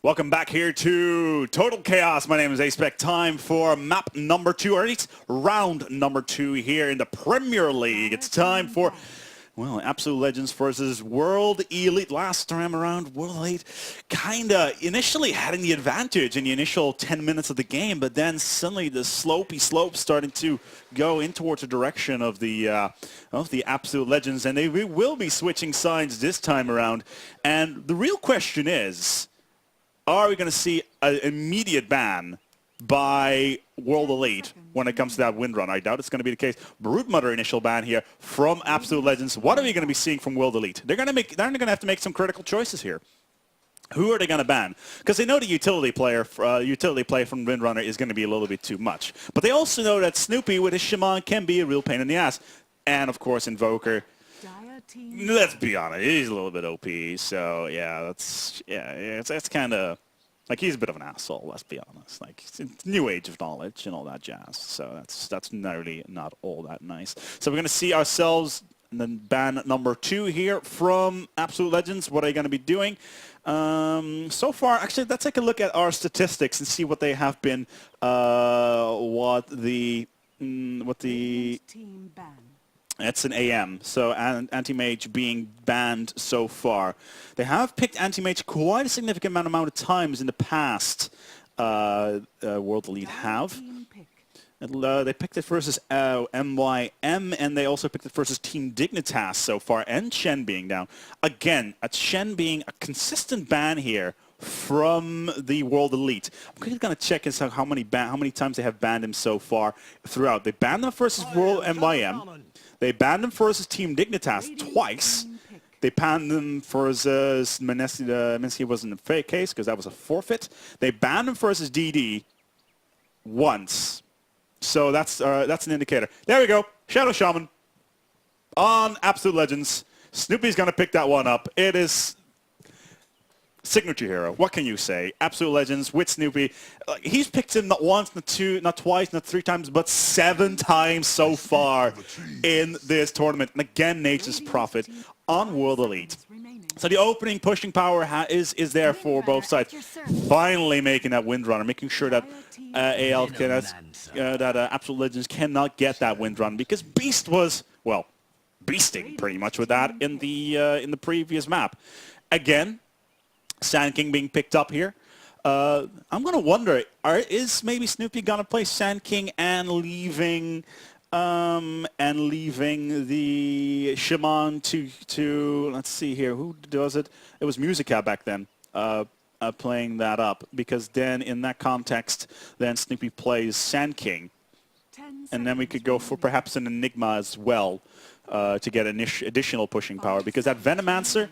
Welcome back here to Total Chaos. My name is Aspec. Time for map number 2, or at least round number 2 here in the Premier League. It's time for, well, Absolute Legends versus World Elite. Last time around, World Elite kinda initially having the advantage in the initial 10 minutes of the game, but then suddenly the slopey slope starting to go in towards the direction of the Absolute Legends, and they will be switching sides this time around. And the real question is, are we going to see an immediate ban by World Elite when it comes to that Windrunner? I doubt it's going to be the case. Broodmother initial ban here from Absolute Legends. What are we going to be seeing from World Elite? They're going to have to make some critical choices here. Who are they going to ban? Because they know the utility play from Windrunner is going to be a little bit too much. But they also know that Snoopy with his Shaman can be a real pain in the ass. And, of course, Invoker. Let's be honest, he's a little bit OP, so yeah, it's kind of like he's a bit of an asshole. Let's be honest, like it's new age of knowledge and all that jazz. So that's really not all that nice. So we're gonna see ourselves in the ban number 2 here from Absolute Legends. What are they gonna be doing? So far, actually, let's take a look at our statistics and see what they have been. What the team ban. It's an AM, so Anti-Mage being banned so far. They have picked Anti-Mage quite a significant amount of times in the past. World Elite have. They picked it versus MYM, and they also picked it versus Team Dignitas so far, and Shen being down. Again, Shen being a consistent ban here from the World Elite. I'm quickly going to check and see how many times they have banned him so far throughout. They banned him versus World MYM. They banned him versus Team Dignitas twice. They banned him versus Menesi wasn't a fake case because that was a forfeit. They banned him versus DD once. So that's an indicator. There we go. Shadow Shaman on Absolute Legends. Snoopy's going to pick that one up. It is signature hero. What can you say? Absolute Legends with Snoopy. He's picked him not once, not two, not twice, not 3 times, but 7 times so far in this tournament. And again, Nature's Prophet on World Elite. So the opening pushing power is there for both sides. Finally making that Windrunner, making sure that AL Absolute Legends cannot get that Windrunner, because Beast was, well, beasting pretty much with that in the previous map. Again, Sand King being picked up here. I'm going to wonder, is maybe Snoopy going to play Sand King and leaving the Shaman to let's see here, who does it? It was Musica back then, playing that up, because then in that context, then Snoopy plays Sand King. And then we could go for perhaps an Enigma as well to get additional pushing power, because that Venomancer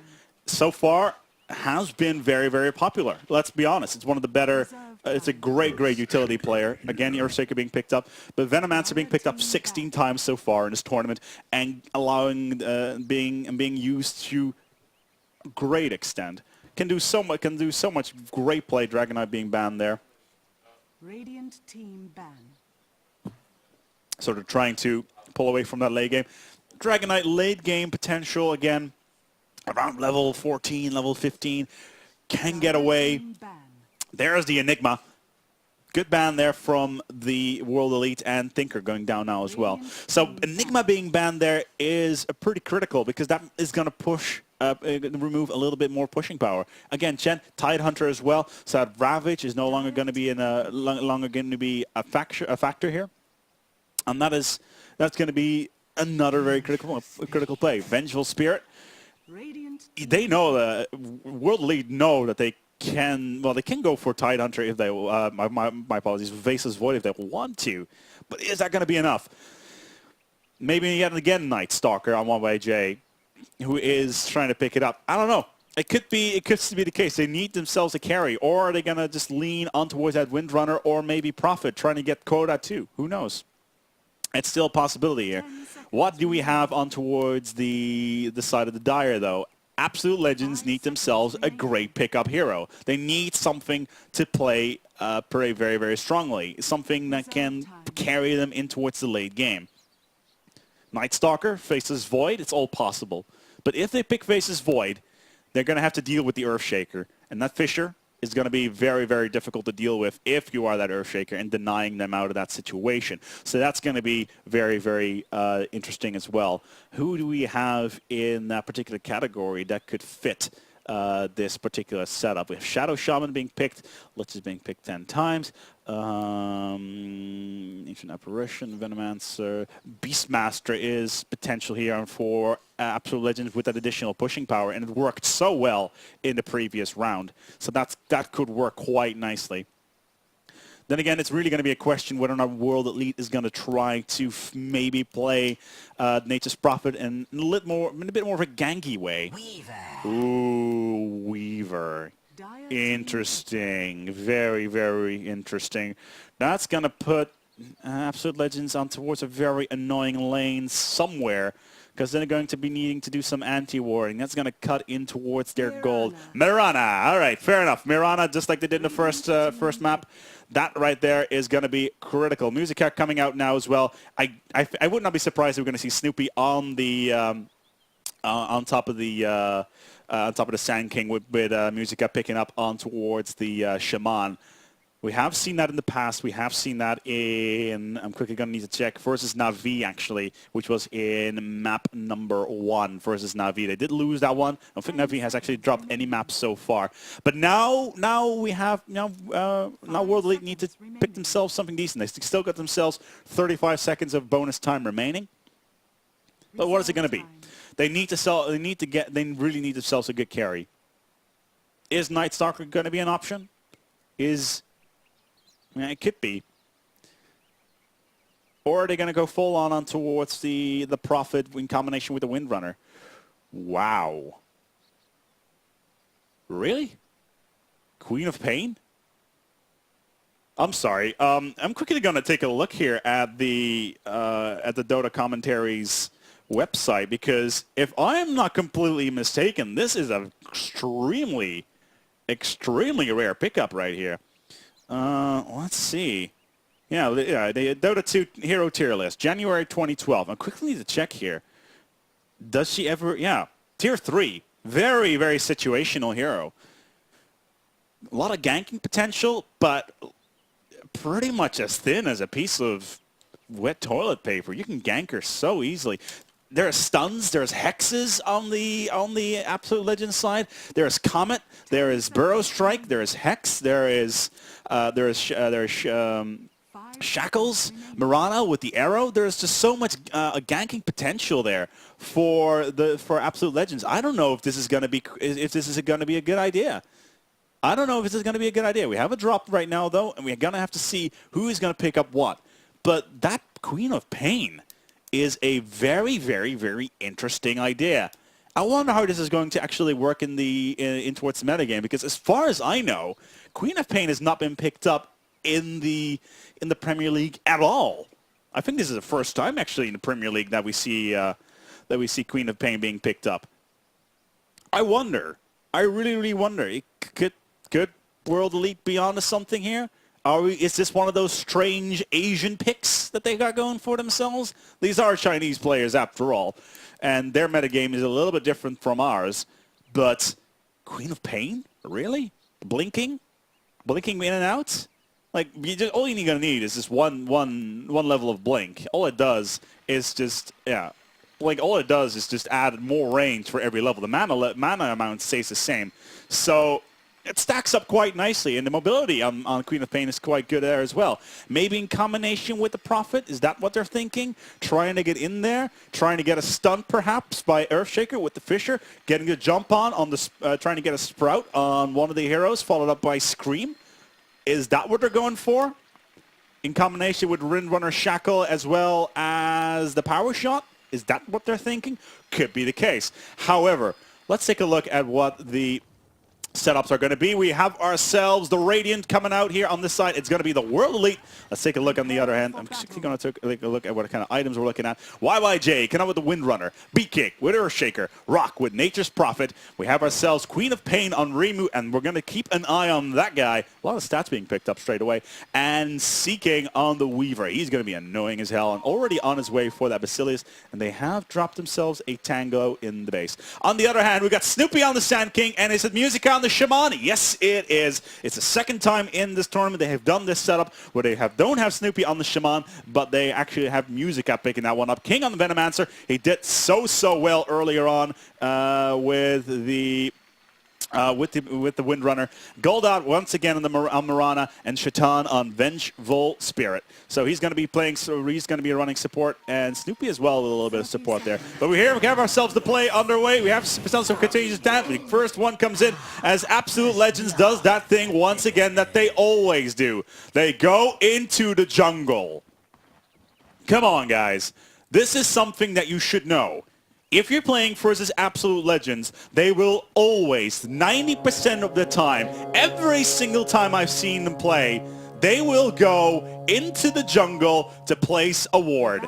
so far has been very, very popular. Let's be honest. It's one of the better, it's a great utility player. Again, Earthshaker being picked up, but Venomancer being picked up 16 times so far in this tournament, and allowing, being used to a great extent. Can do so much great play. Dragon Knight being banned there. Radiant team ban. Sort of trying to pull away from that late game. Dragon Knight late game potential again. Around level 14, level 15, can get away. There's the Enigma. Good ban there from the World Elite, and Thinker going down now as well. So Enigma being banned there is pretty critical, because that is going to push, remove a little bit more pushing power. Again, Chen, Tidehunter as well. So that Ravage is no longer going to be a factor here, and that's going to be another very critical play. Vengeful Spirit. They know that World Elite know that they can. Well, they can go for Tidehunter if they. My apologies. Vasa's Void if they want to, but is that going to be enough? Maybe yet again, Night Stalker on 1YJ, who is trying to pick it up. I don't know. It could be the case. They need themselves a carry, or are they going to just lean on towards that Windrunner, or maybe Prophet trying to get DOTA2? Who knows? It's still a possibility here. What do we have on towards the side of the Dire, though? Absolute Legends need themselves a great pickup hero. They need something to play very, very strongly. Something that can carry them in towards the late game. Night Stalker faces Void. It's all possible. But if they pick faces Void, they're going to have to deal with the Earthshaker. And that Fissure is going to be very, very difficult to deal with if you are that Earthshaker and denying them out of that situation. So that's going to be very, very interesting as well. Who do we have in that particular category that could fit this particular setup? We have Shadow Shaman being picked. Lich is being picked 10 times. Ancient Apparition, Venomancer, Beastmaster is potential here for Absolute Legends with that additional pushing power, and it worked so well in the previous round. So that could work quite nicely. Then again, it's really going to be a question whether or not World Elite is going to try to maybe play Nature's Prophet in a bit more of a ganky way. Weaver. Ooh, Weaver. Interesting. Very, very interesting. That's going to put Absolute Legends on towards a very annoying lane somewhere, because they're going to be needing to do some anti-warring. That's going to cut in towards their gold. Mirana. All right, fair enough. Mirana, just like they did in the first map. That right there is going to be critical. Musica coming out now as well. I would not be surprised if we're going to see Snoopy on the on top of the Sand King with Musica picking up on towards the Shaman. We have seen that in the past. We have seen that in, I'm quickly going to need to check, versus Na'Vi, actually, which was in map number 1 versus Na'Vi. They did lose that one. I don't think Na'Vi has actually dropped any maps so far. But now we have, now World Elite need to pick themselves something decent. They still got themselves 35 seconds of bonus time remaining. But what is it going to be? They need to sell, they really need to sell a good carry. Is Night Stalker going to be an option? Yeah, it could be. Or are they going to go full on towards the Prophet in combination with the Windrunner? Wow. Really? Queen of Pain? I'm sorry. I'm quickly going to take a look here at the Dota commentaries website, because if I am not completely mistaken, this is an extremely rare pickup right here. Let's see. Yeah, the DOTA2 hero tier list, January 2012. I quickly need to check here. Does she ever? Yeah, tier 3. Very, very situational hero. A lot of ganking potential, but pretty much as thin as a piece of wet toilet paper. You can gank her so easily. There are stuns, there's hexes on the Absolute Legends side. There's Comet, there is Burrow Strike, there is Hex, there is Shackles, Mirana with the arrow. There's just so much ganking potential there for Absolute Legends. I don't know if this is going to be a good idea. I don't know if this is going to be a good idea. We have a drop right now though, and we're going to have to see who is going to pick up what. But that Queen of Pain is a very, very, very interesting idea. I wonder how this is going to actually work in towards the metagame, because as far as I know, Queen of Pain has not been picked up in the Premier League at all. I think this is the first time actually in the Premier League that we see Queen of Pain being picked up. I wonder. I really, really wonder. Could World Elite be onto something here? Is this one of those strange Asian picks that they got going for themselves? These are Chinese players after all, and their metagame is a little bit different from ours. But Queen of Pain? Really? Blinking in and out? Like, all you're going to need is just one level of blink. All it does is just, all it does is just add more range for every level. The mana amount stays the same. So it stacks up quite nicely, and the mobility on Queen of Pain is quite good there as well. Maybe in combination with the Prophet, is that what they're thinking? Trying to get in there, trying to get a stun perhaps by Earthshaker with the Fisher, getting a jump on the, trying to get a Sprout on one of the heroes, followed up by Scream. Is that what they're going for? In combination with Windrunner Shackle as well as the Power Shot? Is that what they're thinking? Could be the case. However, let's take a look at what the setups are going to be. We have ourselves the Radiant coming out here on this side. It's going to be the World Elite. Let's take a look on the other hand. I'm just going to take a look at what kind of items we're looking at. YYJ coming out with the Windrunner. Beatkick with Earthshaker. Rock with Nature's Prophet. We have ourselves Queen of Pain on Remu, and we're going to keep an eye on that guy. A lot of stats being picked up straight away. And Seeking on the Weaver. He's going to be annoying as hell and already on his way for that Basilius. And they have dropped themselves a Tango in the base. On the other hand, we got Snoopy on the Sand King, and it's Musica around the Shaman? Yes, it is. It's the second time in this tournament they have done this setup where they don't have Snoopy on the Shaman, but they actually have Music up picking that one up. King on the Venomancer. He did so well earlier on with the Windrunner. Goldot once again on Marana, and Shaitan on Vengeful Spirit. So he's going to be playing, so he's going to be running support, and Snoopy as well with a little bit of support there. But we have ourselves the play underway. We have ourselves some contagious damage. The first one comes in as Absolute Legends does that thing once again that they always do. They go into the jungle. Come on, guys. This is something that you should know. If you're playing versus Absolute Legends, they will always, 90% of the time, every single time I've seen them play, they will go into the jungle to place a ward.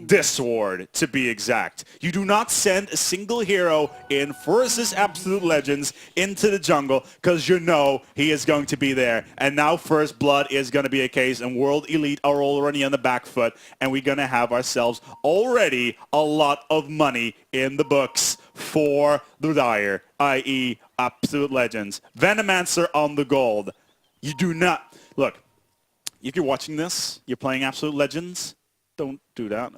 This ward, to be exact. You do not send a single hero in versus Absolute Legends into the jungle because you know he is going to be there. And now First Blood is going to be a case, and World Elite are already on the back foot, and we're going to have ourselves already a lot of money in the books for the Dire, i.e. Absolute Legends. Venomancer on the gold. You do not... Look, if you're watching this, you're playing Absolute Legends, don't do that.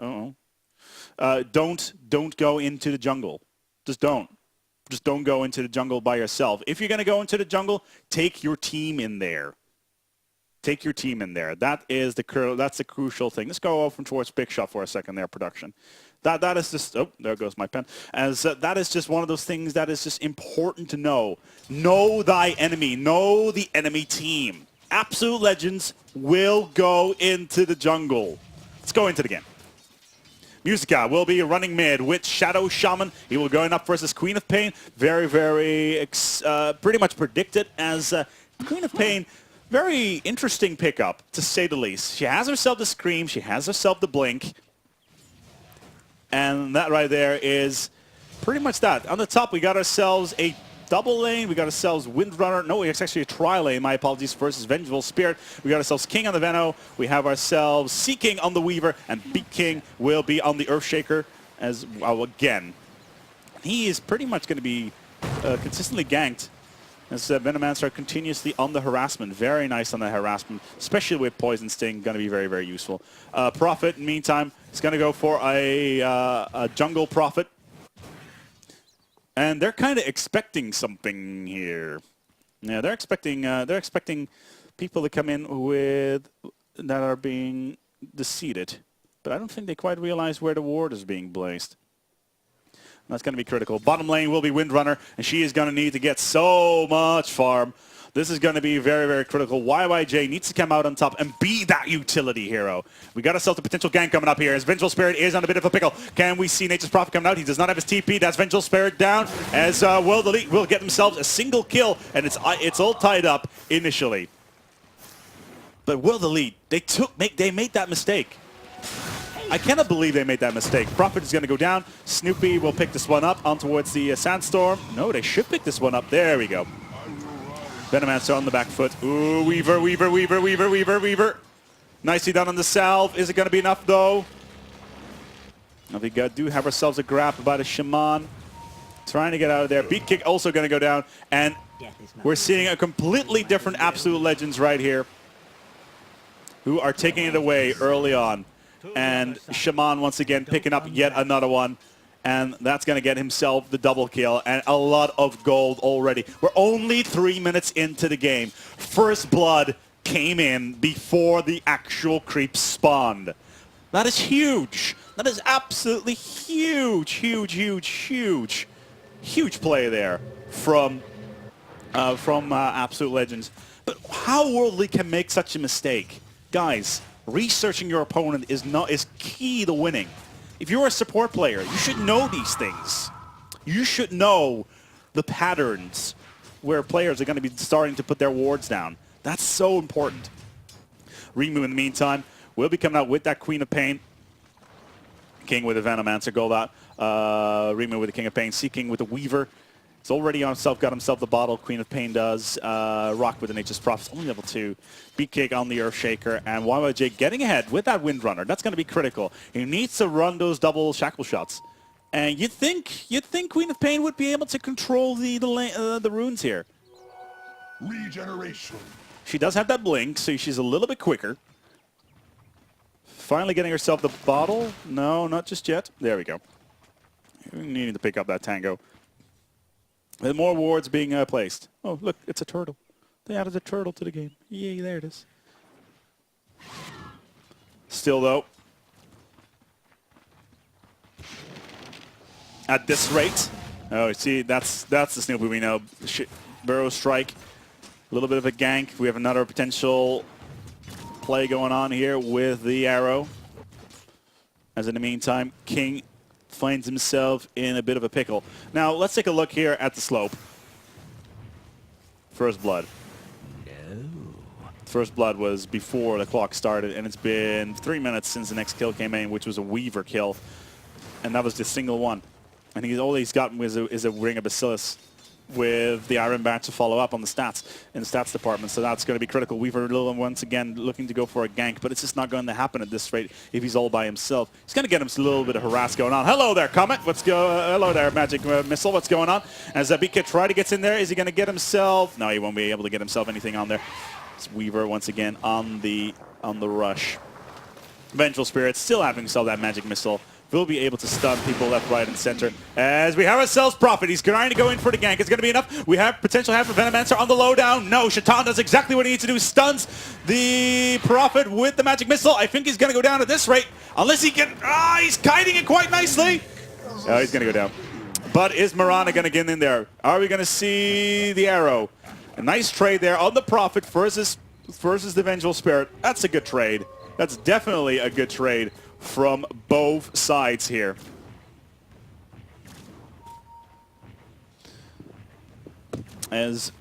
Don't go into the jungle. Just don't. Just don't go into the jungle by yourself. If you're going to go into the jungle, take your team in there. Take your team in there. That's the crucial thing. Let's go over towards Big Shot for a second there, production. That is just... Oh, there goes my pen. As that is just one of those things that is just important to know. Know thy enemy. Know the enemy team. Absolute Legends will go into the jungle. Let's go into the game. Musica will be running mid with Shadow Shaman. He will go up versus Queen of Pain. Very, pretty much predicted as Queen of Pain. Very interesting pickup, to say the least. She has herself the Scream. She has herself the Blink. And that right there is pretty much that. On the top, we got ourselves a double lane. We got ourselves Windrunner. No, it's actually a tri-lane. My apologies. Versus Vengeful Spirit. We got ourselves King on the Veno. We have ourselves Seeking on the Weaver. And Beat King will be on the Earthshaker as well again. He is pretty much going to be consistently ganked as Venomancer continuously on the harassment. Very nice on the harassment, especially with Poison Sting. Going to be very, very useful. Prophet, in the meantime, is going to go for a Jungle Prophet. And they're kind of expecting something here. Yeah, they're expecting people to come in with that are being defeated. But I don't think they quite realize where the ward is being blazed. That's going to be critical. Bottom lane will be Windrunner, and she is going to need to get so much farm. This is going to be very, very critical. YYJ needs to come out on top and be that utility hero. We got ourselves a potential gank coming up here as Vengeful Spirit is on a bit of a pickle. Can we see Nature's Prophet coming out? He does not have his TP. That's Vengeful Spirit down as World Elite will get themselves a single kill, and it's all tied up initially. But World Elite, they made that mistake. I cannot believe they made that mistake. Prophet is going to go down. Snoopy will pick this one up on towards the Sandstorm. No, they should pick this one up. There we go. Venomancer on the back foot. Ooh, Weaver, Weaver, Weaver, Weaver, Weaver, Weaver. Nicely done on the salve. Is it going to be enough, though? Now we do have ourselves a grab about a Shaman. Trying to get out of there. Beat Kick also going to go down. And we're seeing a completely different Absolute Legends right here, who are taking it away early on. And Shaman once again picking up yet another one. And that's going to get himself the double kill and a lot of gold already. We're only 3 minutes into the game. First Blood came in before the actual creeps spawned. That is huge. That is absolutely huge, huge, huge, huge, huge play there from Absolute Legends. But how World Elite can make such a mistake? Guys, researching your opponent is key to winning. If you're a support player, you should know these things. You should know the patterns where players are going to be starting to put their wards down. That's so important. Remu, in the meantime, will be coming out with that Queen of Pain. King with a Venomancer, Goldot. Remu with the King of Pain. Seeking with the Weaver. It's already on himself, got himself the bottle. Queen of Pain does. Rock with the Nature's Prophet, only level 2. Beat Kick on the Earthshaker, and YYJ getting ahead with that Windrunner. That's going to be critical. He needs to run those double shackle shots. And you'd think Queen of Pain would be able to control the runes here. Regeneration. She does have that blink, so she's a little bit quicker. Finally getting herself the bottle. No, not just yet. There we go. Needing to pick up that tango. And more wards being placed. Oh, look, it's a turtle. They added a turtle to the game. Yay, there it is. Still, though, at this rate. Oh, see, that's the Snoopy we know. Burrow strike. A little bit of a gank. We have another potential play going on here with the arrow. As in the meantime, King finds himself in a bit of a pickle. Now, let's take a look here at the slope. First blood. First blood was before the clock started, and it's been 3 minutes since the next kill came in, which was a Weaver kill. And that was the single one. And all he's gotten is a Ring of Bacillus with the Iron Bat to follow up on the stats in the stats department. So that's going to be critical. Weaver once again looking to go for a gank, but it's just not going to happen at this rate if he's all by himself. He's going to get him a little bit of harass going on. Hello there, Comet. Hello there, Magic Missile. What's going on? As Zabika try to get in there, is he going to get himself? No, he won't be able to get himself anything on there. It's Weaver once again on the rush. Vengeful Spirit still having himself that Magic Missile. Will be able to stun people left, right, and center. As we have ourselves Prophet. He's trying to go in for the gank. It's going to be enough. We have potential half for Venomancer on the lowdown. No, Shaitan does exactly what he needs to do. Stuns the Prophet with the Magic Missile. I think he's going to go down at this rate. Unless he can... he's kiting it quite nicely. Oh, he's going to go down. But is Mirana going to get in there? Are we going to see the arrow? A nice trade there on the Prophet versus the Vengeful Spirit. That's a good trade. That's definitely a good trade from both sides here. As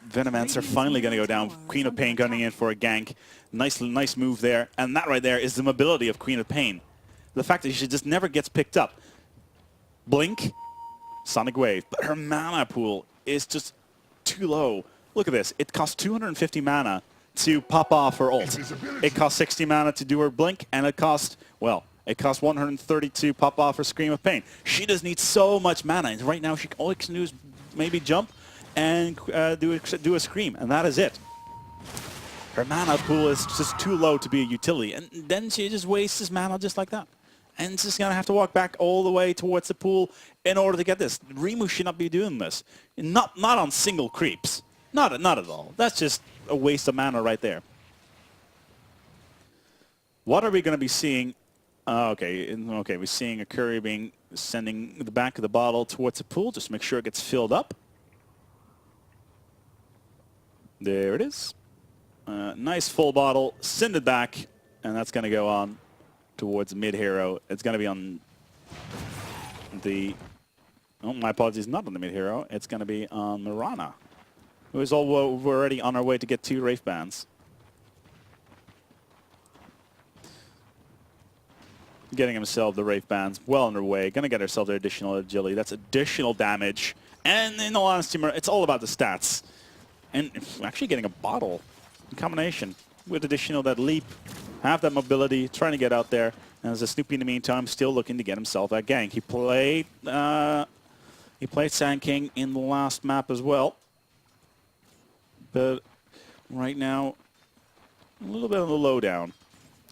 Venomancer finally going to go down. Queen of Pain gunning in for a gank. Nice move there. And that right there is the mobility of Queen of Pain. The fact that she just never gets picked up. Blink, Sonic Wave. But her mana pool is just too low. Look at this. It costs 250 mana to pop off her ult. It costs 60 mana to do her blink, and it costs 130 to pop off her Scream of Pain. She does need so much mana, and right now all she can do is maybe jump and do a Scream, and that is it. Her mana pool is just too low to be a utility, and then she just wastes mana just like that. And it's just going to have to walk back all the way towards the pool in order to get this. Rimu should not be doing this. Not on single creeps. Not at all. That's just a waste of mana right there. What are we going to be seeing? Okay, we're seeing a Curry sending the back of the bottle towards the pool. Just make sure it gets filled up. There it is. Nice full bottle. Send it back, and that's going to go on towards mid-hero. It's going to be on the... Oh, my apologies, not on the mid-hero. It's going to be on Mirana, who is already on our way to get 2 Wraith Bands. Getting himself the Wraith Bands well underway. Going to get herself the additional agility. That's additional damage. And in all honesty, it's all about the stats. And actually getting a bottle in combination with additional that leap. Have that mobility, trying to get out there. And as a Snoopy in the meantime, still looking to get himself that gank. He played Sand King in the last map as well. But right now, a little bit on the lowdown.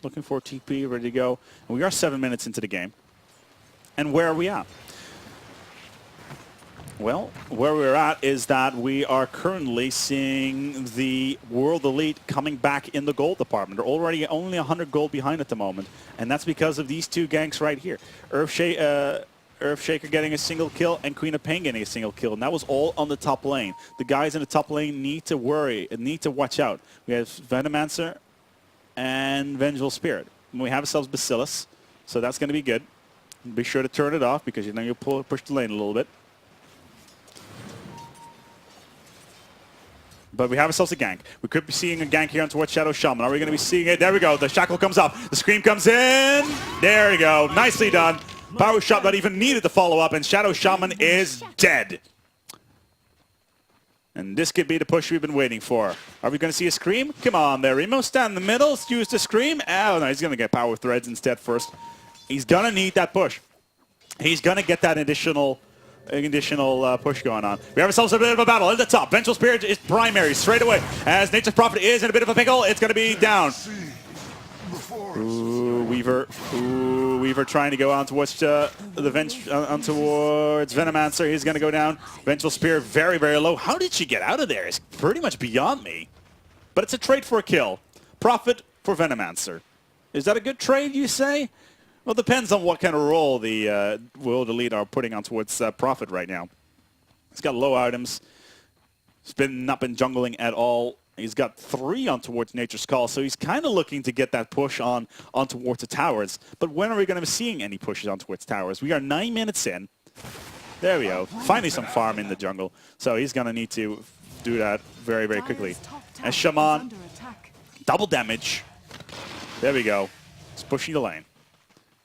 Looking for TP, ready to go. And we are 7 minutes into the game. And where are we at? Well, where we're at is that we are currently seeing the World Elite coming back in the gold department. They're already only 100 gold behind at the moment. And that's because of these 2 ganks right here. Earthshaker getting a single kill and Queen of Pain getting a single kill. And that was all on the top lane. The guys in the top lane need to worry and need to watch out. We have Venomancer and Vengeful Spirit. And we have ourselves Bacillus, so that's going to be good. Be sure to turn it off because you know you'll push the lane a little bit. But we have ourselves a gank. We could be seeing a gank here on towards Shadow Shaman. Are we going to be seeing it? There we go. The shackle comes up. The scream comes in. There we go. Nicely done. Power shot not even needed to follow up, and Shadow Shaman is dead. And this could be the push we've been waiting for. Are we going to see a scream? Come on there, Remo. Stand in the middle. Use the scream. Oh, no, he's going to get power threads instead first. He's going to need that push. He's going to get that additional additional push going on. We have ourselves a bit of a battle at the top. Vengeful Spirit is primary straight away. As Nature's Prophet is in a bit of a pickle, it's going to be down. Ooh, Weaver. Ooh, Weaver trying to go on towards towards Venomancer. He's going to go down. Vengeful Spirit very, very low. How did she get out of there? It's pretty much beyond me. But it's a trade for a kill. Prophet for Venomancer. Is that a good trade, you say? Well, it depends on what kind of role the World Elite are putting on towards Prophet right now. He's got low items. He's not been jungling at all. He's got 3 on towards Nature's Call, so he's kind of looking to get that push on towards the towers. But when are we going to be seeing any pushes on towards towers? We are 9 minutes in. There we go. Finally some farm in the jungle. So he's going to need to do that very, very quickly. And Shaman, double damage. There we go. It's pushing the lane.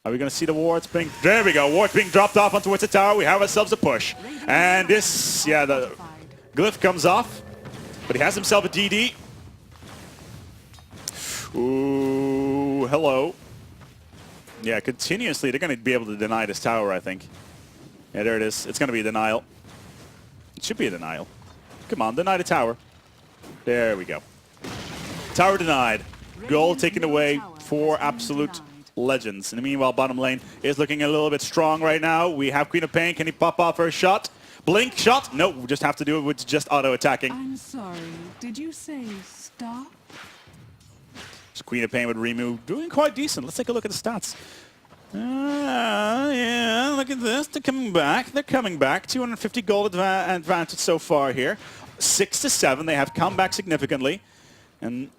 Are we going to see the wards being... There we go. Wards being dropped off on towards the tower. We have ourselves a push. And this, yeah, the glyph comes off. But he has himself a DD. Ooh, hello. Yeah, continuously, they're going to be able to deny this tower, I think. Yeah, there it is. It's going to be a denial. It should be a denial. Come on, deny the tower. There we go. Tower denied. Goal taken away for absolute legends. In the meanwhile, bottom lane is looking a little bit strong right now. We have Queen of Pain. Can he pop off her shot? Blink shot? Nope, we just have to do it with just auto-attacking. I'm sorry, did you say stop? So Queen of Pain with remove, doing quite decent. Let's take a look at the stats. Yeah, look at this. They're coming back. They're coming back. 250 gold advantage so far here. 6 to 7. They have come back significantly. And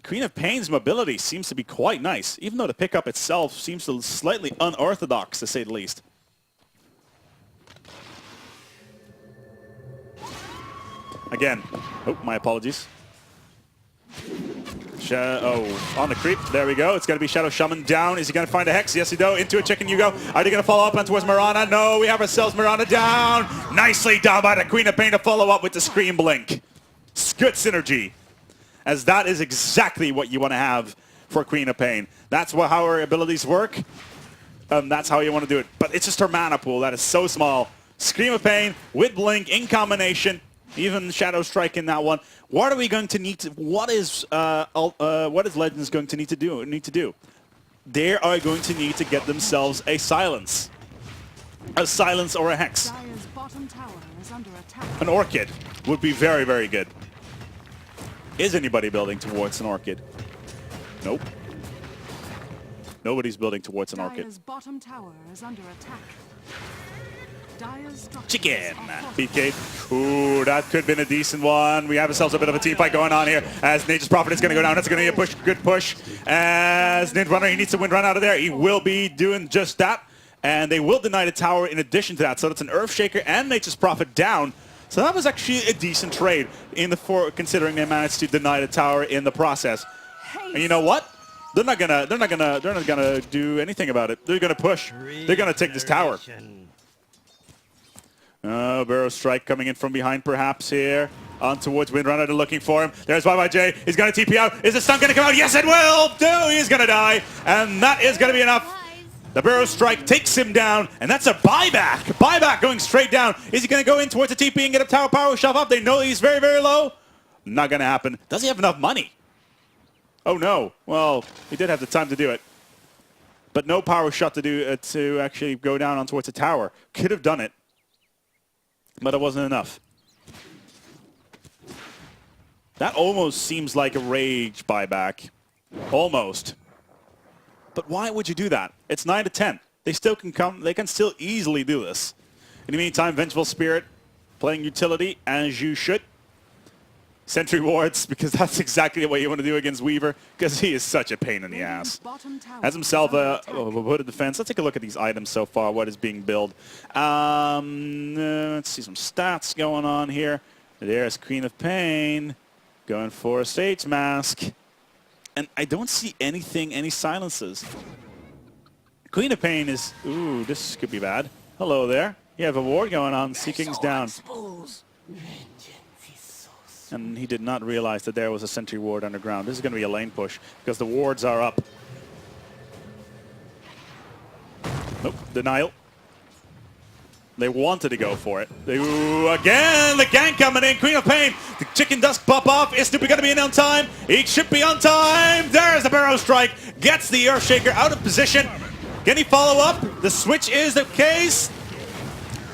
Queen of Pain's mobility seems to be quite nice, even though the pickup itself seems to slightly unorthodox, to say the least. Again, oh, my apologies. On the creep. There we go. It's going to be Shadow Shaman down. Is he going to find a Hex? Yes, he does. Into a chicken you go. Are they going to follow up on towards Mirana? No, we have ourselves Mirana down. Nicely done by the Queen of Pain to follow up with the Scream Blink. Good synergy. As that is exactly what you want to have for Queen of Pain. That's how her abilities work. That's how you want to do it. But it's just her mana pool that is so small. Scream of Pain with Blink in combination. Even Shadow Strike in that one. What are we going to need to? What is Legends going to need to do? They are going to need to get themselves a silence or a Hex. An Orchid would be very, very good. Is anybody building towards an Orchid? Nope. Nobody's building towards an Orchid. Bottom tower is under attack. Chicken! PK. Ooh, that could have been a decent one. We have ourselves a bit of a team fight going on here as Nature's Prophet is going to go down. That's going to be a push, good push. As Windrunner, he needs to Windrun out of there. He will be doing just that. And they will deny the tower in addition to that. So that's an Earthshaker and Nature's Prophet down. So that was actually a decent trade considering they managed to deny the tower in the process. And you know what? They're not gonna do anything about it. They're gonna push. They're gonna take this tower. Barrow Strike coming in from behind perhaps here. On towards Windrunner, they're looking for him. There's YYJ. He's going to TP out. Is the stun going to come out? Yes, it will! No, he's going to die. And that is going to be enough. The Barrow Strike takes him down, and that's a buyback. Buyback going straight down. Is he going to go in towards the TP and get a tower power shove up? They know he's very, very low. Not going to happen. Does he have enough money? Oh, no. Well, he did have the time to do it. But no power shot to actually go down on towards the tower. Could have done it. But it wasn't enough. That almost seems like a rage buyback. Almost. But why would you do that? It's 9 to 10. They still can come. They can still easily do this. In the meantime, Vengeful Spirit playing utility as you should. Sentry wards, because that's exactly what you want to do against Weaver, because he is such a pain in the ass. Has himself a hooded defense. Let's take a look at these items so far, what is being built. Let's see some stats going on here. There's Queen of Pain going for a Sage Mask. And I don't see anything, any silences. Queen of Pain is... Ooh, this could be bad. Hello there. You have a ward going on. Seeking's down. And he did not realize that there was a sentry ward underground. This is going to be a lane push because the wards are up. Nope, denial. They wanted to go for it. Ooh, again, the gank coming in. Queen of Pain. The chicken does pop off. Is Snoopy going to be in on time? He should be on time. There's the barrow strike. Gets the Earthshaker out of position. Can he follow up? The switch is the case.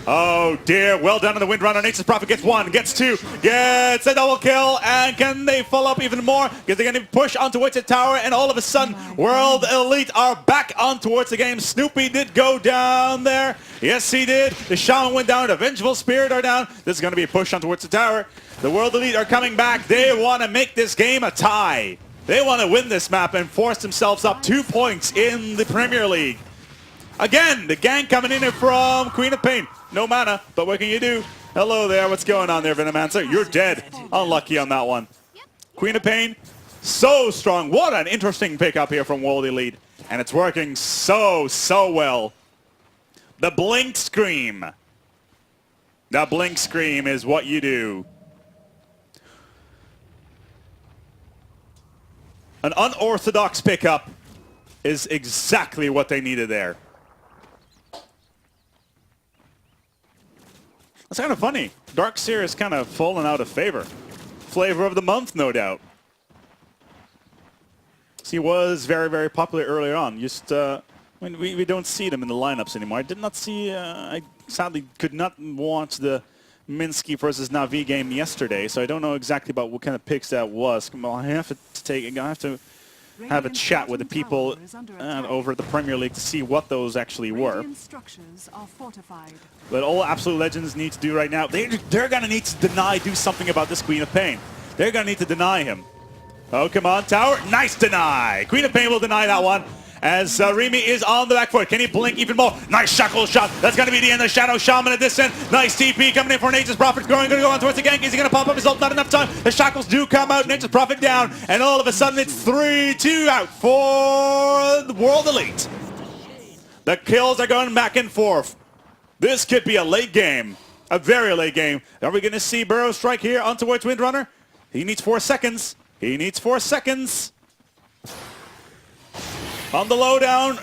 Oh dear, well done on the Windrunner. Nature's Prophet gets one, gets two, gets a double kill, and can they follow up even more? Because they're going to push on towards the tower, and all of a sudden, World Elite are back on towards the game. Snoopy did go down there. Yes, he did. The Shaman went down, the Vengeful Spirit are down. This is going to be a push on towards the tower. The World Elite are coming back. They want to make this game a tie. They want to win this map and force themselves up 2 points in the Premier League. Again, the gank coming in from Queen of Pain. No mana, but what can you do? Hello there, what's going on there, Venomancer? You're dead. Unlucky on that one. Queen of Pain, so strong. What an interesting pickup here from World Elite. And it's working so well. The Blink Scream. The Blink Scream is what you do. An unorthodox pickup is exactly what they needed there. It's kind of funny. Darkseer has kind of fallen out of favor. Flavor of the month, no doubt. He was very popular earlier on. Just we don't see them in the lineups anymore. I did not see. I sadly could not watch the Minsky versus Na'Vi game yesterday, so I don't know exactly about what kind of picks that was. I have to have a chat with the people over at the Premier League to see what those actually were. But all Absolute Legends need to do right now, they're going to need to do something about this Queen of Pain. They're going to need to deny him. Oh, come on, tower. Nice deny. Queen of Pain will deny that one. As Remy is on the back foot. Can he blink even more? Nice shackle shot. That's going to be the end of Shadow Shaman at this end. Nice TP coming in for Nature's Prophet. Going to go on towards the gank. Is he going to pop up his ult? Not enough time. The shackles do come out. Nature's Prophet down. And all of a sudden it's 3-2 out for the World Elite. The kills are going back and forth. This could be a late game. A very late game. Are we going to see Burrow strike here on towards Windrunner? He needs 4 seconds. He needs 4 seconds. On the lowdown,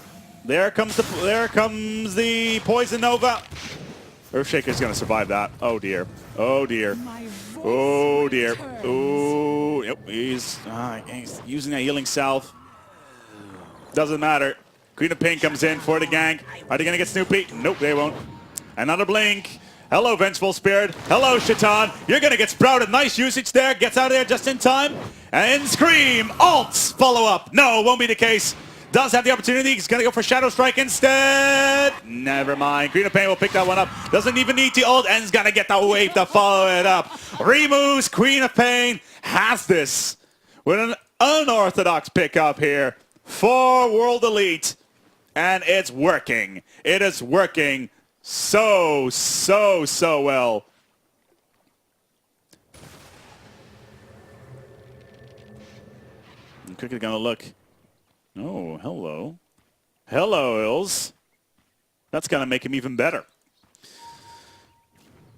there comes the Poison Nova. Earthshaker's gonna survive that. Oh dear. Oh dear. Oh dear. Oh, yep. He's using a healing salve. Doesn't matter. Queen of Pain comes in for the gank. Are they gonna get Snoopy? Nope, they won't. Another blink. Hello, Vengeful Spirit. Hello, Shaitan. You're gonna get sprouted. Nice usage there. Gets out of there just in time. And Scream. Alts follow up. No, won't be the case. Does have the opportunity. He's going to go for Shadow Strike instead. Never mind. Queen of Pain will pick that one up. Doesn't even need the ult. And he's going to get the wave to follow it up. Removes. Queen of Pain has this with an unorthodox pickup here for World Elite. And it's working. It is working so well. I'm quickly going to look. Oh, hello. Hello, Ills. That's going to make him even better.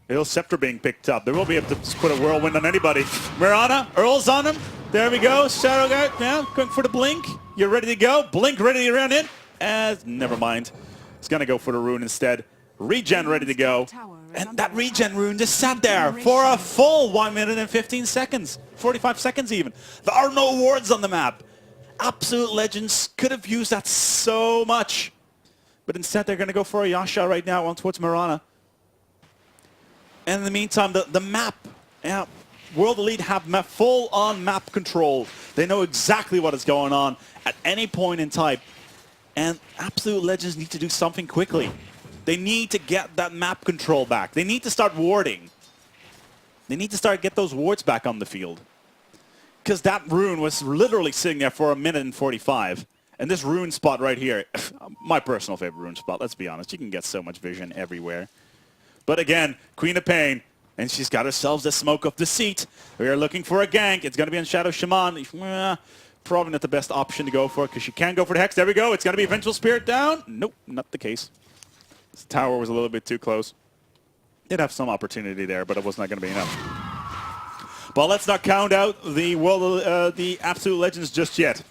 Ill's Scepter being picked up. They won't be able to put a whirlwind on anybody. Mirana, Earl's on him. There we go. Shadow guy now going for the blink. You're ready to go. Blink ready to run in. Never mind. It's going to go for the rune instead. Regen ready to go. And that regen rune just sat there for a full 1 minute and 15 seconds. 45 seconds even. There are no wards on the map. Absolute Legends could have used that so much. But instead they're going to go for a Yasha right now on towards Mirana. And in the meantime, the map. Yeah, World Elite have full-on map control. They know exactly what is going on at any point in time. And Absolute Legends need to do something quickly. They need to get that map control back. They need to start warding. They need to get those wards back on the field. Because that rune was literally sitting there for 1 minute and 45. And this rune spot right here, my personal favorite rune spot, let's be honest. You can get so much vision everywhere. But again, Queen of Pain, and she's got herself the Smoke of Deceit. We are looking for a gank. It's going to be on Shadow Shaman. Probably not the best option to go for because she can go for the Hex. There we go. It's going to be Vengeful Spirit down. Nope, not the case. This tower was a little bit too close. Did have some opportunity there, but it was not going to be enough. But let's not count out the Absolute Legends just yet.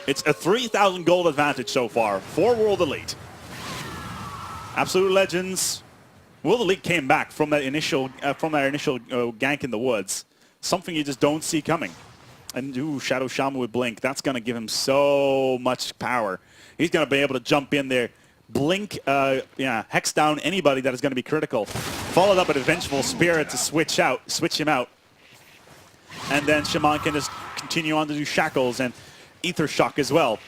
It's a 3,000 gold advantage so far for World Elite. Absolute Legends Will the League came back from that initial gank in the woods. Something you just don't see coming. And ooh, Shadow Shaman with Blink. That's going to give him so much power. He's going to be able to jump in there, blink, hex down anybody that is going to be critical. Followed up with a Vengeful Spirit to switch him out. And then Shaman can just continue on to do Shackles and Ether Shock as well.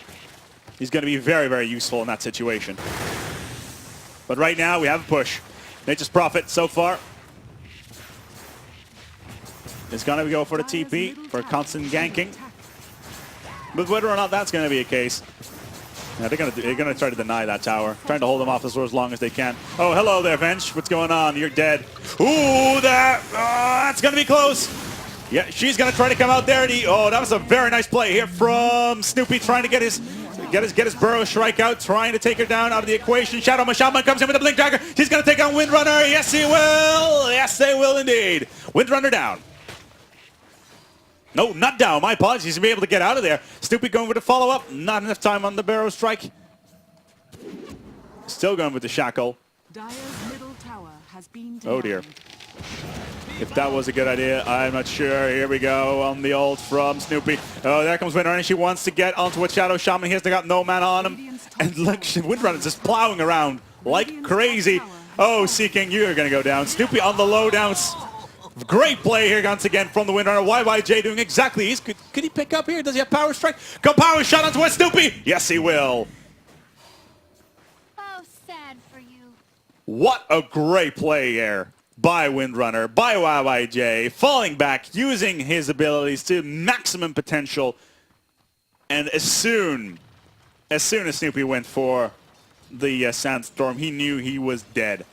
He's going to be very, very useful in that situation. But right now, we have a push. Nature's Prophet so far is going to go for the TP, for constant ganking. But whether or not that's going to be a case, yeah, they're going to try to deny that tower, trying to hold them off the sword as long as they can. Oh, hello there, Venge. What's going on? You're dead. Ooh, that's going to be close. Yeah, she's going to try to come out there. Oh, that was a very nice play here from Snoopy, trying to get his Burrow Strike out, trying to take her down out of the equation. Shadow Shaman comes in with the Blink Dagger. He's going to take on Windrunner. Yes, he will. Yes, they will indeed. Windrunner down. No, not down. My apologies. To be able to get out of there. Snoopy going with the follow-up. Not enough time on the Burrow Strike. Still going with the Shackle. Dire's middle tower has been Oh, dear. If that was a good idea, I'm not sure. Here we go on the ult from Snoopy. Oh, there comes Windrunner. She wants to get onto a Shadow Shaman. He has got no mana on him. And look, Windrunner's just plowing around like crazy. Oh, Seeking, you're going to go down. Snoopy on the low downs. Great play here once again from the Windrunner. YYJ doing exactly. Could he pick up here? Does he have Power Strike? Go Power Shot onto it, Snoopy. Yes, he will. Oh, sad for you. What a great play here by Windrunner, by YYJ, falling back, using his abilities to maximum potential. And as soon as Snoopy went for the Sandstorm, he knew he was dead.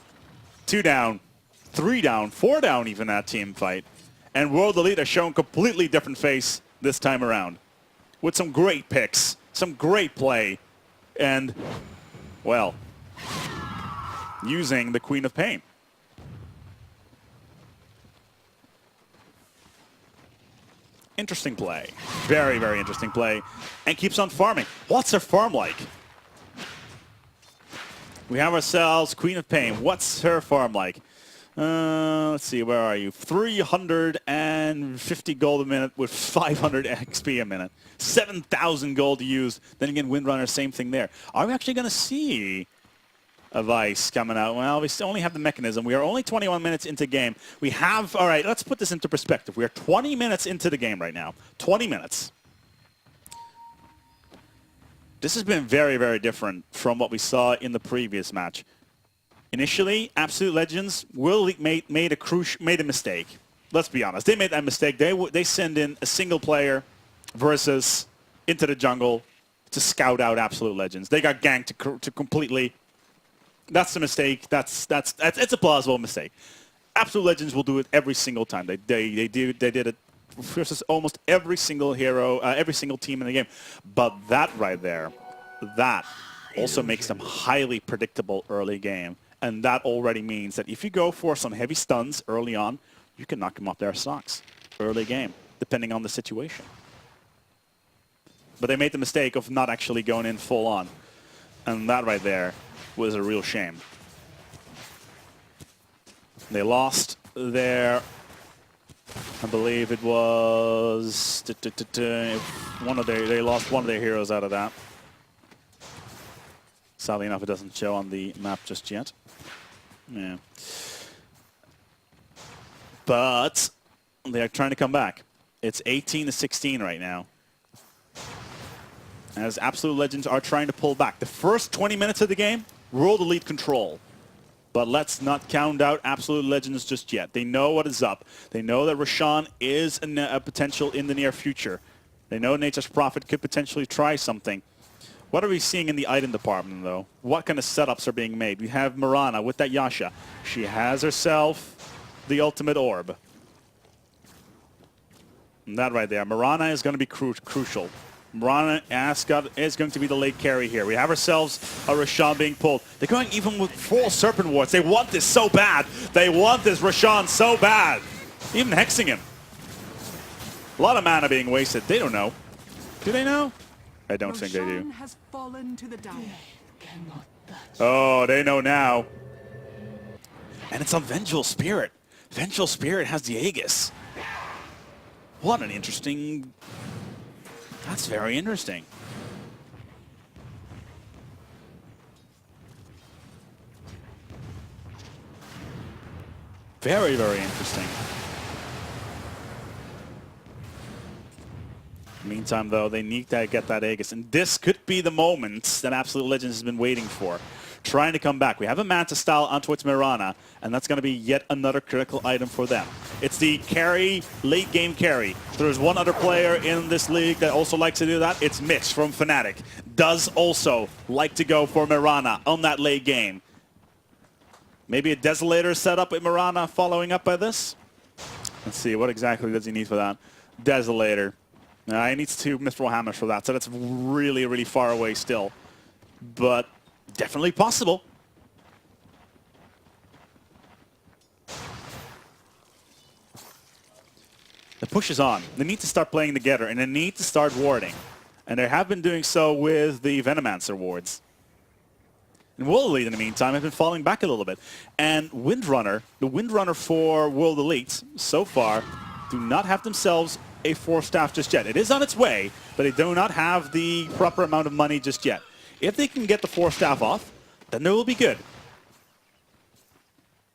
2 down, 3 down, 4 down even that team fight. And World Elite has shown completely different face this time around. With some great picks, some great play, and, well, using the Queen of Pain. Interesting play. Very, very interesting play. And keeps on farming. What's her farm like? We have ourselves Queen of Pain. What's her farm like? Let's see, where are you? 350 gold a minute with 500 XP a minute. 7,000 gold to use. Then again, Windrunner, same thing there. Are we actually going to see a Vice coming out? Well, we still only have the mechanism. We are only 21 minutes into game. We have, all right, let's put this into perspective. We are 20 minutes into the game right now. 20 minutes. This has been very, very different from what we saw in the previous match. Initially, Absolute Legends made a mistake. Let's be honest. They made that mistake. They send in a single player versus into the jungle to scout out Absolute Legends. They got ganked to completely. That's the mistake. It's a plausible mistake. Absolute Legends will do it every single time. They did it versus almost every single hero, every single team in the game. But that right there, that also makes them highly predictable early game. And that already means that if you go for some heavy stuns early on, you can knock them off their socks early game, depending on the situation. But they made the mistake of not actually going in full on. And that right there was a real shame. They lost their, I believe it was, they lost one of their heroes out of that. Sadly enough, it doesn't show on the map just yet. Yeah. But they are trying to come back. It's 18-16 right now, as Absolute Legends are trying to pull back. The first 20 minutes of the game, World Elite control. But let's not count out Absolute Legends just yet. They know what is up. They know that Roshan is a potential in the near future. They know Nature's Prophet could potentially try something. What are we seeing in the item department, though? What kind of setups are being made? We have Mirana with that Yasha. She has herself the ultimate orb. And that right there. Mirana is going to be crucial. Mirana is going to be the late carry here. We have ourselves a Roshan being pulled. They're going even with full Serpent Wards. They want this so bad. They want this Roshan so bad. Even hexing him. A lot of mana being wasted. They don't know. Do they know? I don't think they do. Has fallen to the down. Oh, they know now. And it's on Vengeful Spirit. Vengeful Spirit has the Aegis. What an interesting... That's very interesting. Very, very interesting. Meantime, though, they need to get that Aegis. And this could be the moment that Absolute Legends has been waiting for. Trying to come back. We have a Manta style onto its Mirana, and that's going to be yet another critical item for them. It's the carry, late game carry. There's one other player in this league that also likes to do that. It's Mitch from Fnatic. Does also like to go for Mirana on that late game. Maybe a Desolator setup with Mirana following up by this. Let's see, what exactly does he need for that? Desolator. He needs 2 Mithril Hammers for that, so that's really, really far away still. But definitely possible. The push is on. They need to start playing together, and they need to start warding. And they have been doing so with the Venomancer wards. And World Elite, in the meantime, have been falling back a little bit. And Windrunner, the Windrunner for World Elite, so far, do not have themselves a 4-staff just yet. It is on its way, but they do not have the proper amount of money just yet. If they can get the 4-staff off, then they will be good.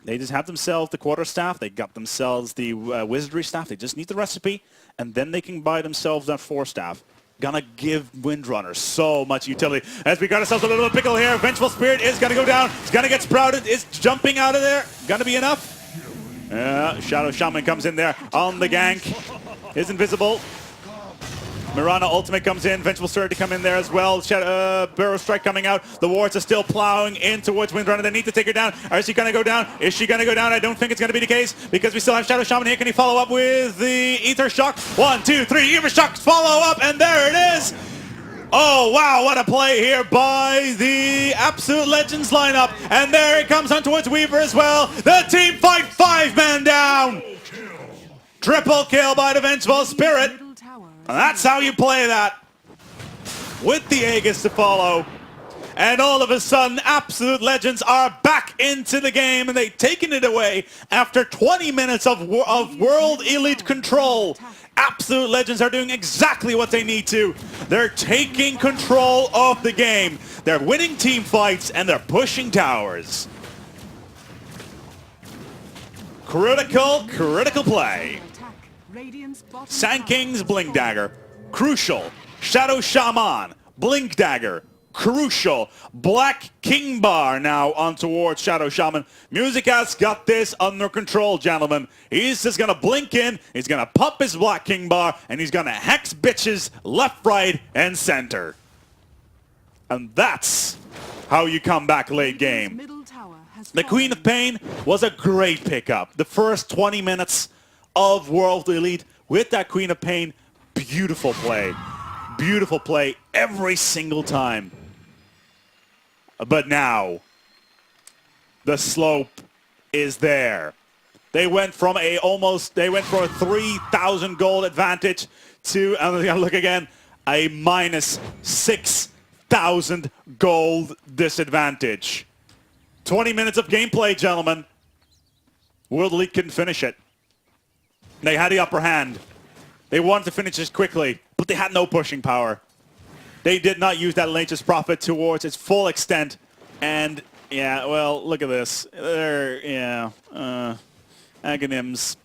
They just have themselves the quarterstaff. They got themselves the wizardry staff. They just need the recipe, and then they can buy themselves that 4-staff. Gonna give Windrunner so much utility. As we got ourselves a little pickle here. Vengeful Spirit is gonna go down. It's gonna get sprouted. It's jumping out of there. Gonna be enough. Shadow Shaman comes in there on the gank. Is invisible. Mirana ultimate comes in. Vengeful Spirit to come in there as well. Barrow Strike coming out. The wards are still plowing in towards Windrunner. They need to take her down. Is she going to go down? Is she going to go down? I don't think it's going to be the case because we still have Shadow Shaman here. Can he follow up with the Ether Shock? 1, 2, 3. Ether Shock follow up, and there it is. Oh, wow, what a play here by the Absolute Legends lineup. And there it comes on towards Weaver as well. The team fight 5-man down. Triple kill by the Vengeful Spirit. And that's how you play that. With the Aegis to follow. And all of a sudden, Absolute Legends are back into the game, and they've taken it away after 20 minutes of World Elite control. Absolute Legends are doing exactly what they need to. They're taking control of the game. They're winning team fights, and they're pushing towers. Critical play. Sand King's Blink Dagger, crucial. Shadow Shaman, Blink Dagger, crucial. Black King Bar now on towards Shadow Shaman. Music has got this under control, gentlemen. He's just gonna blink in, he's gonna pop his Black King Bar, and he's gonna hex bitches left, right, and center. And that's how you come back late game. The Queen of Pain was a great pickup. The first 20 minutes of World Elite with that Queen of Pain, beautiful play. Beautiful play every single time. But now, the slope is there. They went from a 3,000 gold advantage to, I'm gonna look again, a minus 6,000 gold disadvantage. 20 minutes of gameplay, gentlemen. World Elite couldn't finish it. They had the upper hand. They wanted to finish this quickly, but they had no pushing power. They did not use that latest profit towards its full extent. And, yeah, well, look at this. Aghanims.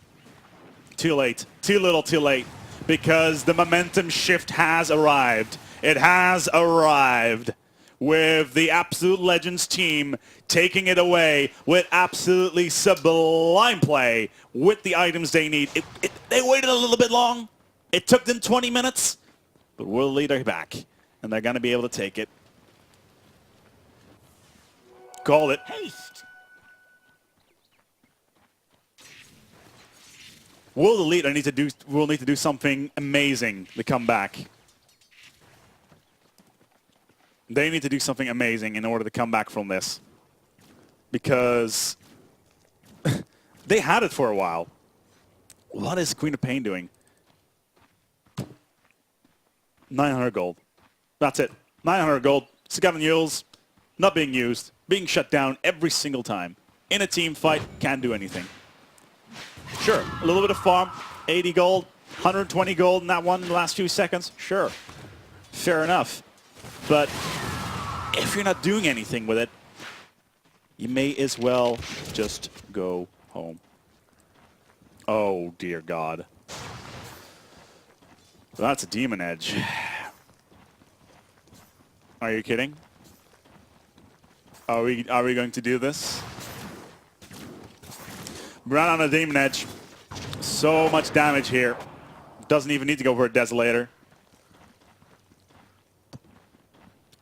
Too late. Too little, too late. Because the momentum shift has arrived. It has arrived. With the Absolute Legends team taking it away with absolutely sublime play with the items they need. They waited a little bit long. It took them 20 minutes, but World Elite are back, and they're going to be able to take it. Call it. Haste. World Elite will need to do something amazing to come back. They need to do something amazing in order to come back from this. Because they had it for a while. What is Queen of Pain doing? 900 gold. That's it. 900 gold. Scaven Mules, not being used, being shut down every single time. in a team fight can do anything. Sure, a little bit of farm, 80 gold, 120 gold in that one in the last few seconds. Sure, fair enough. But if you're not doing anything with it, you may as well just go home. Oh, dear God. That's a demon edge. Are you kidding? Are we going to do this? Run on a demon edge. So much damage here. Doesn't even need to go for a desolator.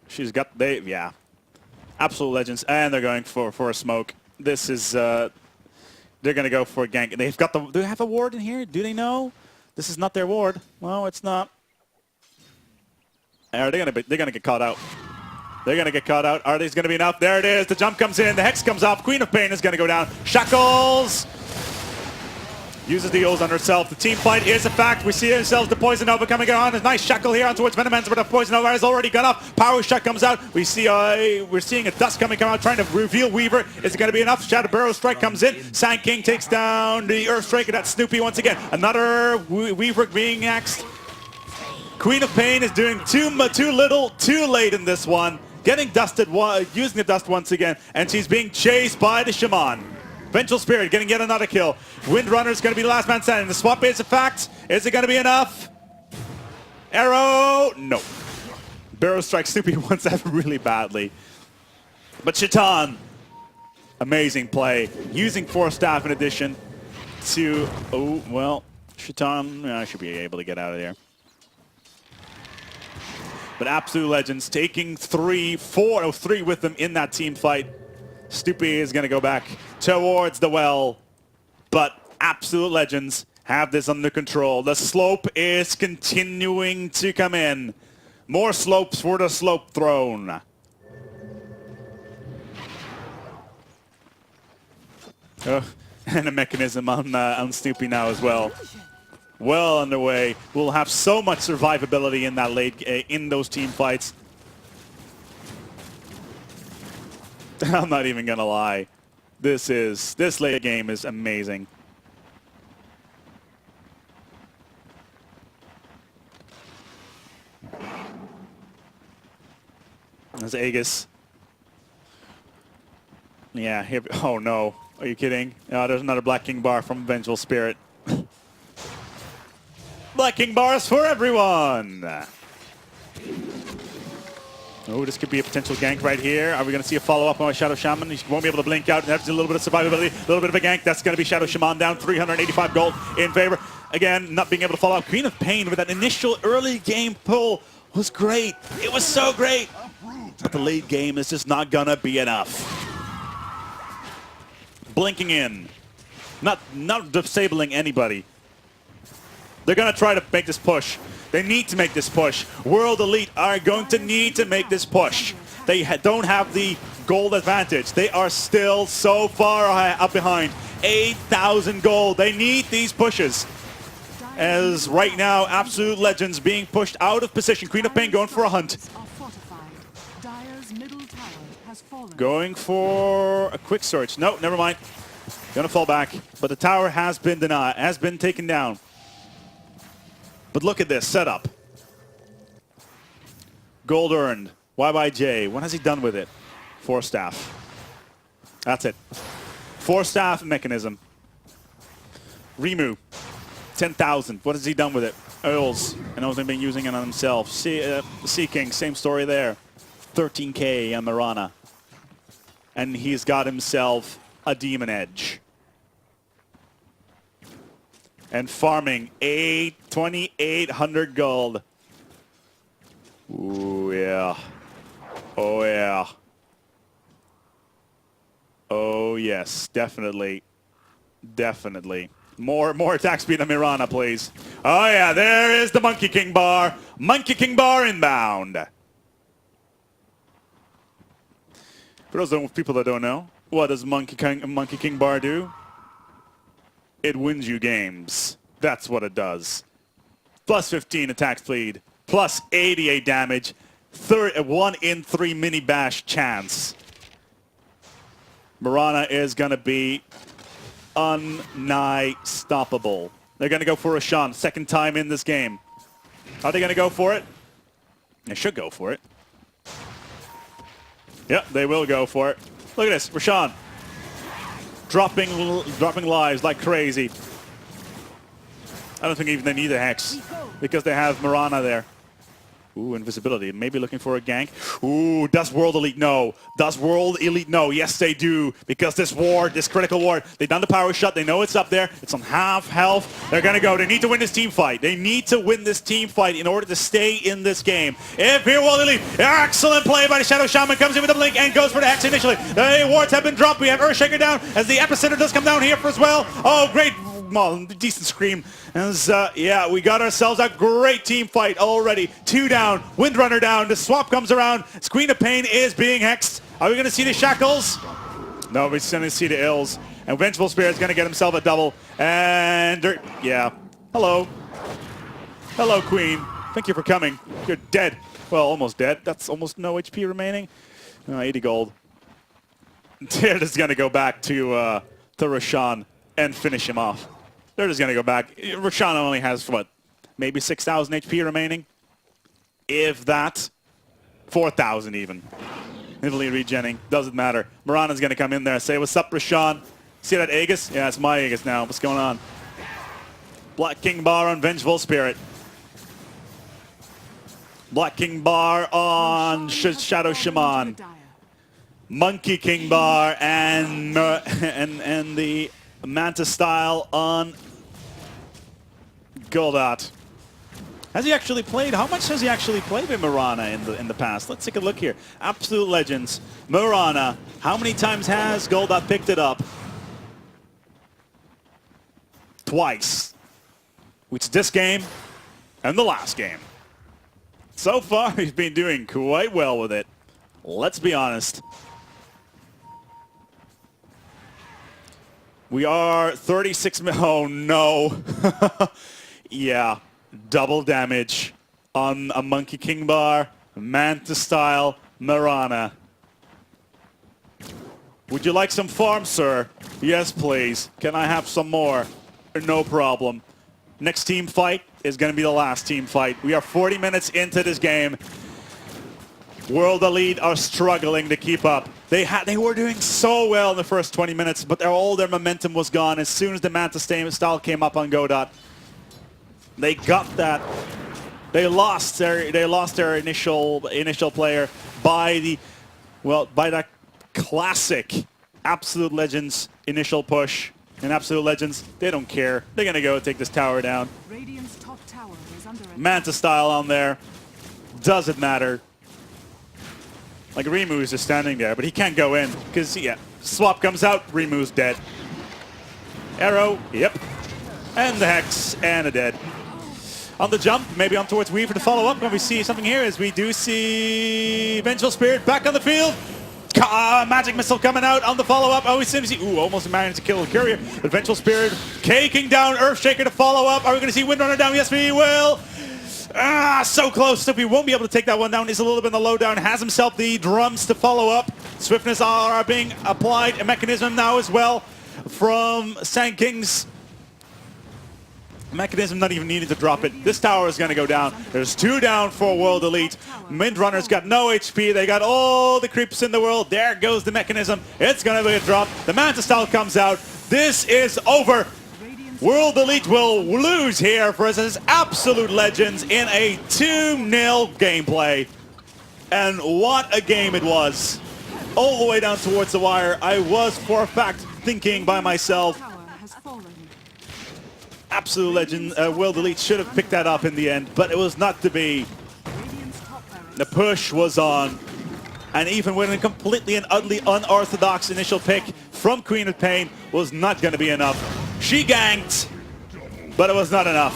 She's got yeah. Absolute legends, and they're going for a smoke. This is they're gonna go for a gank. They've got do they have a ward in here? Do they know? This is not their ward. Well, it's not. Are they they're gonna get caught out. They're gonna get caught out. Are these gonna be enough? There it is. The jump comes in. The hex comes off. Queen of Pain is gonna go down. Shackles uses the O's on herself. The team fight is a fact. We see ourselves the Poison Nova coming on. A nice shackle here on towards Venomance, but the Poison Nova has already gone up. Power shot comes out. We see we're seeing a dust come out, trying to reveal Weaver. Is it going to be enough? Shadow Burrow Strike comes in. Sand King takes down the Earth Striker. That's Snoopy once again. Another Weaver being axed. Queen of Pain is doing too little, too late in this one. Getting dusted, using the dust once again, and she's being chased by the Shaman. Vengeful Spirit getting yet another kill. Windrunner is going to be the last man standing. The swap is a fact. Is it going to be enough? Arrow, no. Barrow strikes Snoopy once that really badly. But Shaitan, amazing play. Using Force Staff in addition to, oh, well, Shaitan, I should be able to get out of there. But Absolute Legends taking 3 with them in that team fight. Snoopy is going to go back towards the well, but Absolute Legends have this under control. The slope is continuing to come in. More slopes for the Slope Throne. Oh, and a mechanism on Snoopy now as well. Well underway. We'll have so much survivability in that in those team fights. I'm not even gonna lie. This late game is amazing. There's Aegis. Yeah, here, oh no. Are you kidding? Oh, there's another Black King bar from Vengeful Spirit. Black King bars for everyone! Oh, this could be a potential gank right here. Are we going to see a follow-up on Shadow Shaman? He won't be able to blink out. That's a little bit of survivability, a little bit of a gank. That's going to be Shadow Shaman down, 385 gold in favor. Again, not being able to follow up. Queen of Pain with that initial early game pull was great. It was so great. But the late game is just not going to be enough. Blinking in. Not disabling anybody. They're going to try to make this push. They need to make this push. World Elite are going to need to make this push. They don't have the gold advantage. They are still so far up behind. 8,000 gold. They need these pushes. As right now, Absolute Legends being pushed out of position. Queen of Pain going for a hunt. Going for a quick search. No, never mind. Gonna fall back. But the tower has been denied, has been taken down. But look at this setup. Gold earned. YYJ. What has he done with it? Force Staff. That's it. Force Staff mechanism. Remu. 10,000. What has he done with it? Earls. And also been using it on himself. Sea King. Same story there. 13k on Mirana. And he's got himself a Demon Edge. And farming 2,800 gold. Ooh, yeah. Oh, yeah. Oh, yes. Definitely. Definitely. More attack speed on Mirana, please. Oh, yeah. There is the Monkey King bar. Monkey King bar inbound. For those people that don't know, what does Monkey King bar do? It wins you games. That's what it does. Plus 15 attack speed, plus 88 damage, 1 in 3 mini bash chance. Mirana is going to be unstoppable. They're going to go for Roshan, second time in this game. Are they going to go for it? They should go for it. Yep, they will go for it. Look at this, Roshan. Dropping lives like crazy. I don't think even they need a Hex because they have Mirana there. Ooh, invisibility. Maybe looking for a gank. Ooh, does World Elite know? Does World Elite know? Yes, they do. Because this ward, this critical ward, they've done the power shot. They know it's up there. It's on half health. They're going to go. They need to win this team fight. They need to win this team fight in order to stay in this game. If here World Elite, excellent play by the Shadow Shaman, comes in with the blink and goes for the Hex initially. The wards have been dropped. We have Earthshaker down as the epicenter does come down here for as well. Oh, great. Well, decent scream. As, yeah, we got ourselves a great team fight already. 2 down, Windrunner down, the swap comes around. Queen of Pain is being hexed. Are we going to see the shackles? No, we're just going to see the ills. And Vengeful Spirit's going to get himself a double. And, yeah. Hello. Hello, Queen. Thank you for coming. You're dead. Well, almost dead. That's almost no HP remaining. 80 gold. They're just going to go back to Roshan and finish him off. They're just going to go back. Roshan only has, what, maybe 6,000 HP remaining? If that. 4,000 even. Heavily regenning. Doesn't matter. Mirana's going to come in there and say, what's up, Roshan? See that Aegis? Yeah, it's my Aegis now. What's going on? Black King Bar on Vengeful Spirit. Black King Bar on Shadow Shaman. Monkey King Bar and the Manta style on Goldat. Has he actually played? How much has he actually played with Mirana in the past? Let's take a look here. Absolute Legends. Mirana. How many times has Goldat picked it up? Twice. Which is this game and the last game. So far, he's been doing quite well with it. Let's be honest. We are 36 oh no. Yeah, double damage on a Monkey King Bar, Manta style, Mirana. Would you like some farm, sir? Yes, please. Can I have some more? No problem. Next team fight is going to be the last team fight. We are 40 minutes into this game. World Elite are struggling to keep up. They were doing so well in the first 20 minutes, but all their momentum was gone as soon as the Manta style came up on Godot. They got that. They lost their initial player by that classic Absolute Legends initial push. And Absolute Legends, they don't care. They're gonna go take this tower down. Radiant's top tower is under attack. Manta style on there. Doesn't matter. Like, Rimu's just standing there, but he can't go in, because, yeah, swap comes out, Rimu's dead. Arrow, yep. And the Hex, and a dead. On the jump, maybe on towards Weaver to follow up, when we see something here, is we do see Vengeful Spirit back on the field. Magic Missile coming out on the follow-up. Oh, we see, ooh, almost managed to kill the Courier. But Vengeful Spirit caking down Earthshaker to follow up. Are we going to see Windrunner down? Yes, we will. So close. So we won't be able to take that one down. He's a little bit in the lowdown. Has himself the drums to follow up. Swiftness are being applied. A mechanism now as well from Sand Kings. Mechanism not even needed to drop it. This tower is going to go down. There's 2 down for World Elite. Windrunner's got no HP. They got all the creeps in the world. There goes the mechanism. It's going to be a drop. The Manta style comes out. This is over. World Elite will lose here versus Absolute Legends in a 2-0 gameplay. And what a game it was. All the way down towards the wire. I was for a fact thinking by myself, Absolute Legend, World Elite should have picked that up in the end, but it was not to be. The push was on. And even with a completely and utterly unorthodox initial pick from Queen of Pain was not going to be enough. She ganked, but it was not enough.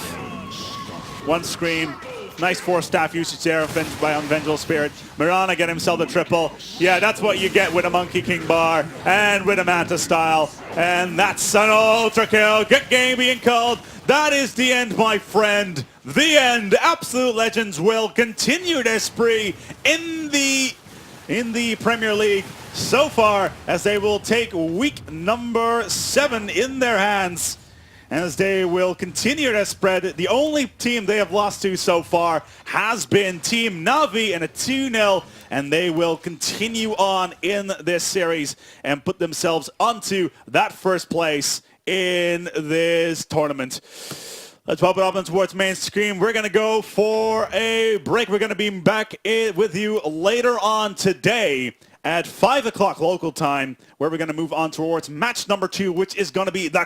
One scream. Nice 4-staff usage there on Vengeful Spirit. Mirana get himself the triple. Yeah, that's what you get with a Monkey King Bar and with a Manta style. And that's an ultra kill. Good game being called. That is the end, my friend. The end. Absolute Legends will continue their spree in the Premier League. so far as they will take week number 7 in their hands. And as they will continue to spread, the only team they have lost to so far has been Team Navi in a 2-0, and they will continue on in this series and put themselves onto that first place in this tournament. Let's pop it up towards main screen. We're going to go for a break. We're going to be back with you later on today at 5 o'clock local time, where we're going to move on towards match number 2, which is going to be the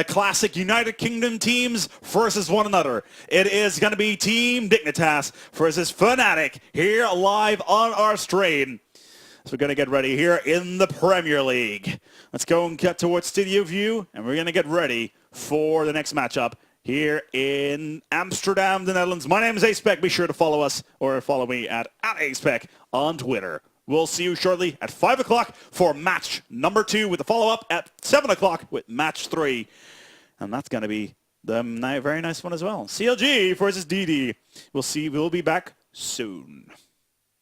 classic United Kingdom teams versus one another. It is going to be Team Dignitas versus Fnatic here live on our stream. So we're going to get ready here in the Premier League. Let's go and get towards studio view, and we're going to get ready for the next matchup here in Amsterdam, the Netherlands. My name is Aspec. Be sure to follow us or follow me at Aspec on Twitter. We'll see you shortly at 5 o'clock for match number 2 with a follow-up at 7 o'clock with match 3. And that's going to be the very nice one as well. CLG versus DD. We'll be back soon.